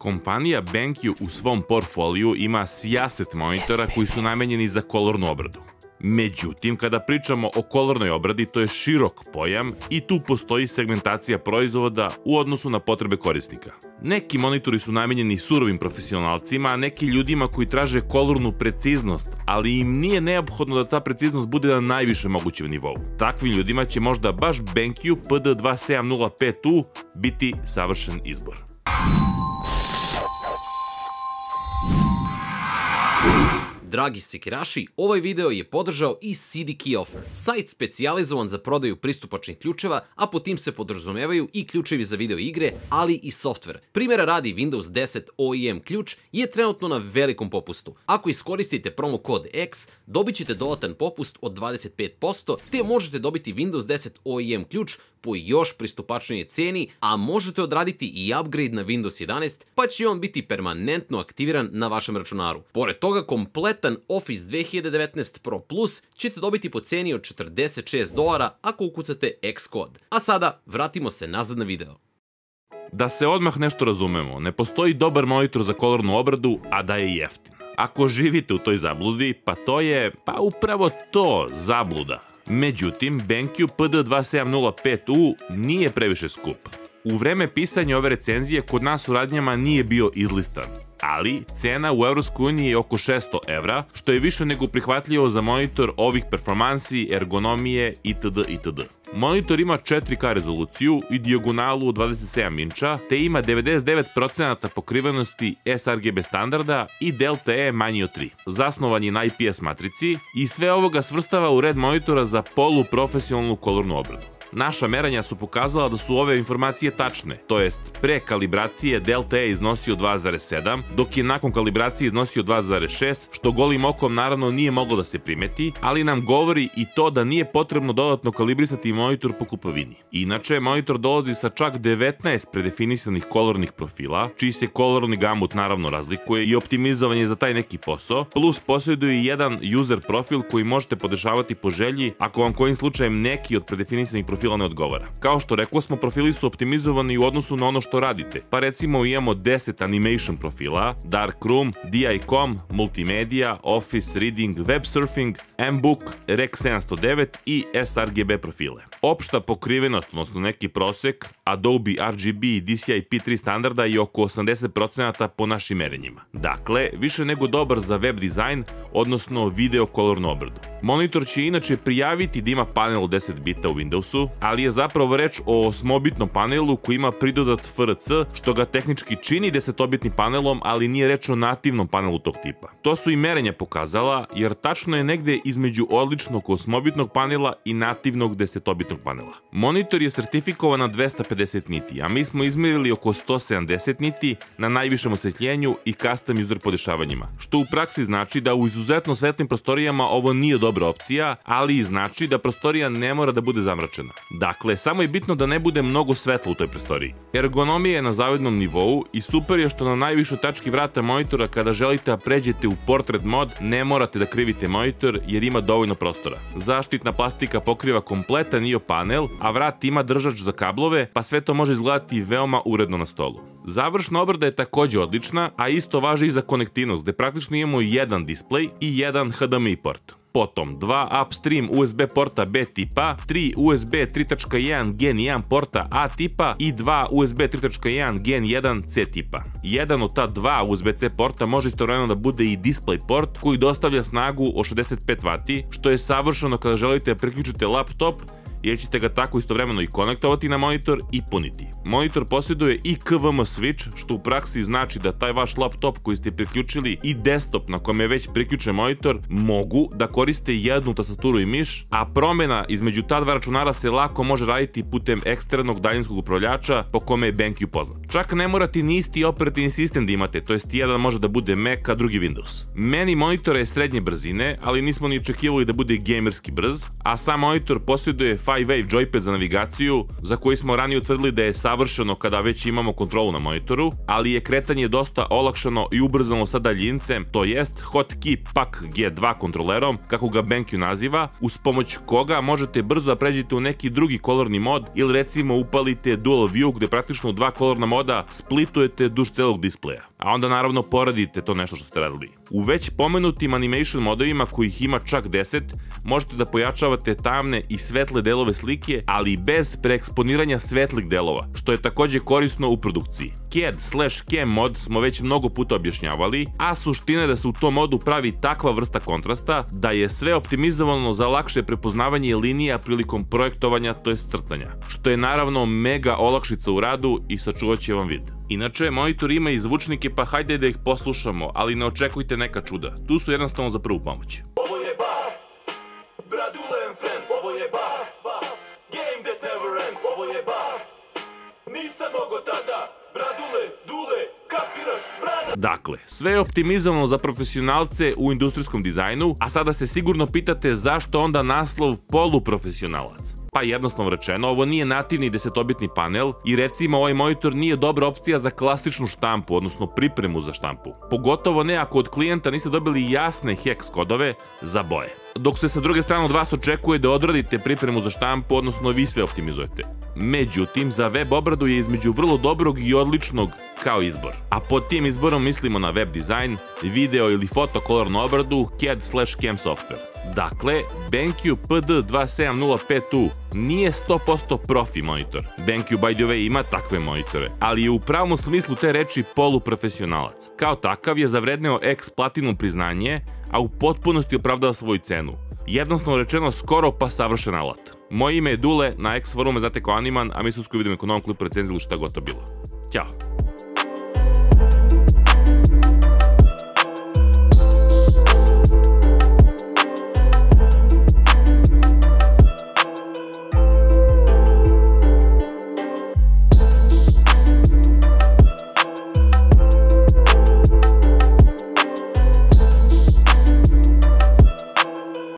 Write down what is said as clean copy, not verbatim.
Kompanija BenQ u svom portfoliju ima sijaset monitora koji su namenjeni za kolornu obradu. Međutim, kada pričamo o kolornoj obradi, to je širok pojam i tu postoji segmentacija proizvoda u odnosu na potrebe korisnika. Neki monitori su namenjeni surovim profesionalcima, a neki ljudima koji traže kolornu preciznost, ali im nije neophodno da ta preciznost bude na najvišem mogućem nivou. Takvim ljudima će možda baš BenQ PD2705U biti savršen izbor. Dragi sekiraši, ovaj video je podržao i CD Key Offer, sajt specijalizovan za prodaju pristupačnih ključeva, a po tim se podrazumevaju i ključevi za video igre, ali i softver. Primjera radi Windows 10 OEM ključ je trenutno na velikom popustu. Ako iskoristite promo kod X, dobit ćete dodatan popust od 25%, te možete dobiti Windows 10 OEM ključ po još pristupačnijoj ceni, a možete odraditi i upgrade na Windows 11, pa će on biti permanentno aktiviran na vašem računaru. Pored toga, kompletan Office 2019 Pro Plus ćete dobiti po ceni od $46 ako ukucate X kod. A sada, vratimo se nazad na video. Da se odmah nešto razumemo, ne postoji dobar monitor za kolornu obradu, a da je jeftin. Ako živite u toj zabludi, pa to je, upravo to, zabluda. Međutim, BenQ PD2705U nije previše skup. U vreme pisanja ove recenzije kod nas u radnjama nije bio izlistan, ali cena u EU je oko 600 evra, što je više nego prihvatljivo za monitor ovih performansi, ergonomije itd. itd. Monitor ima 4K rezoluciju i dijagonalu od 27 inča, te ima 99% pokrivenosti sRGB standarda i delta E manji od 3. Zasnovan je na IPS matrici i sve ovoga svrstava u red monitora za poluprofesionalnu kolornu obradu. Naša merenja su pokazala da su ove informacije tačne, to jest pre kalibracije delta E iznosio 2,7, dok je nakon kalibracije iznosio 2,6, što golim okom naravno nije moglo da se primeti, ali nam govori i to da nije potrebno dodatno kalibrisati monitor po kupovini. Inače, monitor dolazi sa čak 19 predefinisanih kolornih profila, čiji se kolorni gamut naravno razlikuje i optimizovan je za taj neki posao, plus posjeduje i jedan user profil koji možete podešavati po želji ako vam kojim slučajem neki od predefinisanih profila ne odgovara. Kao što rekao smo, profili su optimizovani u odnosu na ono što radite, pa recimo imamo 10 animation profila, Darkroom, DI.com, Multimedia, Office, Reading, Web Surfing, mBook, Rec 709 i sRGB profile. Opšta pokrivenost, odnosno neki prosek, Adobe RGB i DCI P3 standarda je oko 80% po našim merenjima. Dakle, više nego dobar za web dizajn, odnosno video kolornu obradu. Monitor će inače prijaviti da ima panel 10 bita u Windowsu, ali je zapravo reč o 8-bitnom panelu koji ima pridodat FRC, što ga tehnički čini 10-bitnim panelom, ali nije reč o nativnom panelu tog tipa. To su i merenja pokazala, jer tačno je negde između odličnog 8-bitnog panela i nativnog 10-bitnog panela. Monitor je sertifikovan na 250 niti, a mi smo izmerili oko 170 niti na najvišem osvetljenju i custom izvor podešavanjima, što u praksi znači da u izuzetno svetlim prostorijama ovo nije dobra opcija, ali i znači da prostorija ne mora da bude zamračena. Dakle, samo je bitno da ne bude mnogo svetla u toj prostoriji. Ergonomija je na zavidnom nivou i super je što na najvišoj tački vrata monitora kada želite da pređete u portrait mod ne morate da krivite monitor jer ima dovoljno prostora. Zaštitna plastika pokriva kompletan IO panel, a vrat ima držač za kablove, pa sve to može izgledati veoma uredno na stolu. Završna obrada je takođe odlična, a isto važi i za konektivnost, gde praktično imamo jedan display i jedan HDMI port. Potom 2 upstream USB porta B tipa, 3 USB 3.1 Gen 1 porta A tipa i 2 USB 3.1 Gen 1 C tipa. Jedan od ta dva USB-C porta može istovremeno da bude i display port koji dostavlja snagu od 65 W, što je savršeno kada želite da priključite laptop, jer ćete ga tako istovremeno i konektovati na monitor i puniti. Monitor posjeduje i KVM switch, što u praksi znači da taj vaš laptop koji ste priključili i desktop na kome je već priključen monitor mogu da koriste jednu tastaturu i miš, a promjena između ta dva računara se lako može raditi putem eksternog daljinskog upravljača po kome je BenQ poznat. Čak ne morate ni isti operativni sistem da imate, to jest jedan može da bude Mac, a drugi Windows. Meni monitora je srednje brzine, ali nismo ni očekivali da bude gamerski brz, a sam monitor posjeduje 5-wave joypad za navigaciju, za koji smo ranije utvrdili da je savršeno kada već imamo kontrolu na monitoru, ali je kretanje dosta olakšano i ubrzano sa daljincem, to jest Hotkey Pak G2 kontrolerom, kako ga BenQ naziva, uz pomoć koga možete brzo da pređete u neki drugi kolorni mod ili recimo upalite Dual View gde praktično u dva kolorna moda splitujete duž celog displeja, a onda naravno poradite to nešto što ste radili. U već pomenutim animation modovima, kojih ima čak 10, možete da pojačavate tamne i svetle delove slike, ali bez preeksponiranja svetlih delova, što je takođe korisno u produkciji. CAD/CAM mod smo već mnogo puta objašnjavali, a suština je da se u tom modu pravi takva vrsta kontrasta da je sve optimizovano za lakše prepoznavanje linija prilikom projektovanja, to jest crtanja, što je naravno mega olakšica u radu i sačuvat će vam vid. Inače, monitor ima i zvučnike, pa hajde da ih poslušamo, ali ne očekujte neka čuda. Tu su jednostavno za prvu pomoć. Ovo je Bach, Bradule and Friends, ovo je Bach, Game that never ends, ovo je Bach, nisam mogo tada, Bradule, Dule, kapiraš, brada. Dakle, sve je optimizovano za profesionalce u industrijskom dizajnu, a sada se sigurno pitate zašto onda naslov poluprofesionalac. Pa jednostavno rečeno, ovo nije nativni 10-bitni panel i recimo ovaj monitor nije dobra opcija za klasičnu štampu, odnosno pripremu za štampu. Pogotovo ne ako od klijenta niste dobili jasne hex kodove za boje. Dok se sa druge strane od vas očekuje da odradite pripremu za štampu, odnosno vi sve optimizujete. Međutim, za web obradu je između vrlo dobrog i odličnog kao izbor. A pod tim izborom mislimo na web dizajn, video ili fotokolornu obradu, CAD/CAM software. Dakle, BenQ PD2705U nije 100% profi monitor. BenQ, by the way, ima takve monitore, ali je u pravom smislu te reči poluprofesionalac. Kao takav je zavredneo X Platinum priznanje, a u potpunosti opravdava svoju cenu. Jednostavno rečeno, skoro pa savršen alat. Moje ime je Dule, na X forume znate kao Animan, a mi se uskoro vidimo u novom klipu recenziju šta god to bilo. Ćao!